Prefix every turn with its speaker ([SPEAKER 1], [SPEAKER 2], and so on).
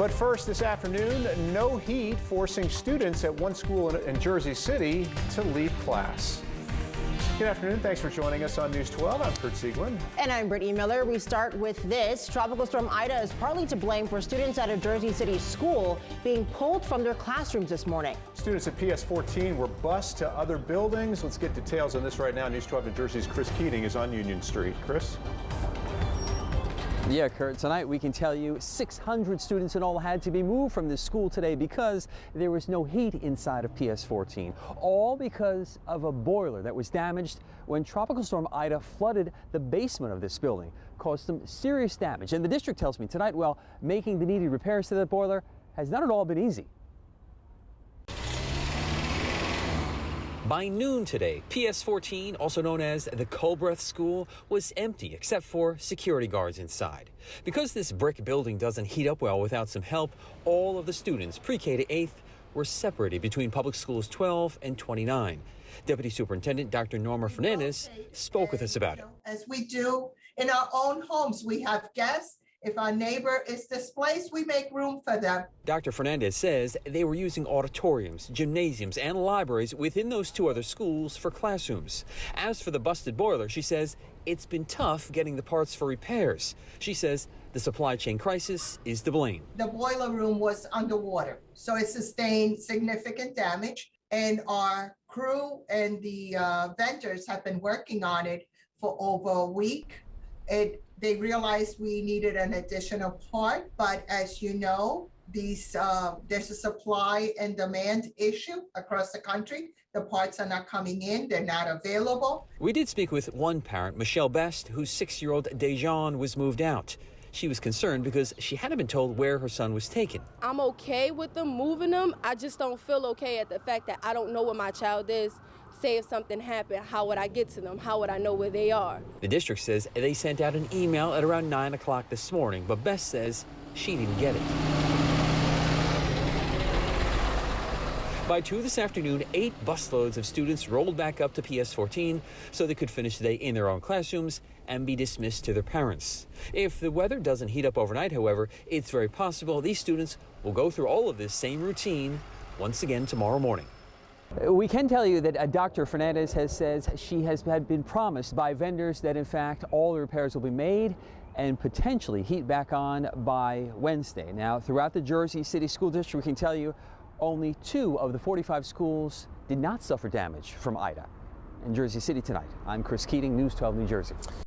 [SPEAKER 1] But first this afternoon, no heat forcing students at one school in Jersey City to leave class. Good afternoon. Thanks for joining us on News 12. I'm Kurt Sieglin.
[SPEAKER 2] And I'm Brittany Miller. We start with this. Tropical Storm Ida is partly to blame for students at a Jersey City school being pulled from their classrooms this morning. Students at PS 14 were bused to other buildings. Let's get details on this right now. News 12 New Jersey's Chris Keating is on Union Street. Chris?
[SPEAKER 3] Yeah, Kurt, tonight we can tell you 600 students in all had to be moved from this school today because there was no heat inside of PS 14. All because of a boiler that was damaged when Tropical Storm Ida flooded the basement of this building, caused some serious damage. And the district tells me tonight, well, making the needed repairs to that boiler has not at all been easy.
[SPEAKER 4] By noon today, PS 14, also known as the Culbreth School, was empty except for security guards inside. Because this brick building doesn't heat up well without some help, all of the students, pre-K to 8th, were separated between public schools 12 and 29. Deputy Superintendent Dr. Norma Fernandez spoke with us about it.
[SPEAKER 5] As we do in our own homes, we have guests. If our neighbor is displaced, we make room for them.
[SPEAKER 4] Dr. Fernandez says they were using auditoriums, gymnasiums, and libraries within those two other schools for classrooms. As for the busted boiler, she says it's been tough getting the parts for repairs. She says the supply chain crisis is to blame.
[SPEAKER 5] The boiler room was underwater, so it sustained significant damage, and our crew and the vendors have been working on it for over a week. They realized we needed an additional part, but as you know, there's a supply and demand issue across the country. The parts are not coming in, they're not available.
[SPEAKER 4] We did speak with one parent, Michelle Best, whose 6-year-old Dejan was moved out. She was concerned because she hadn't been told where her son was taken.
[SPEAKER 6] I'm okay with them moving them. I just don't feel okay at the fact that I don't know where my child is. Say if something happened, how would I get to them? How would I know where they are?
[SPEAKER 4] The district says they sent out an email at around 9 o'clock this morning, but Best says she didn't get it. By 2 this afternoon, 8 busloads of students rolled back up to PS 14 so they could finish the day in their own classrooms and be dismissed to their parents. If the weather doesn't heat up overnight, however, it's very possible these students will go through all of this same routine once again tomorrow morning.
[SPEAKER 3] We can tell you that Dr. Fernandez says she has been promised by vendors that in fact all the repairs will be made and potentially heat back on by Wednesday. Now, throughout the Jersey City School District, we can tell you only 2 of the 45 schools did not suffer damage from Ida. In Jersey City tonight, I'm Chris Keating, News 12 New Jersey.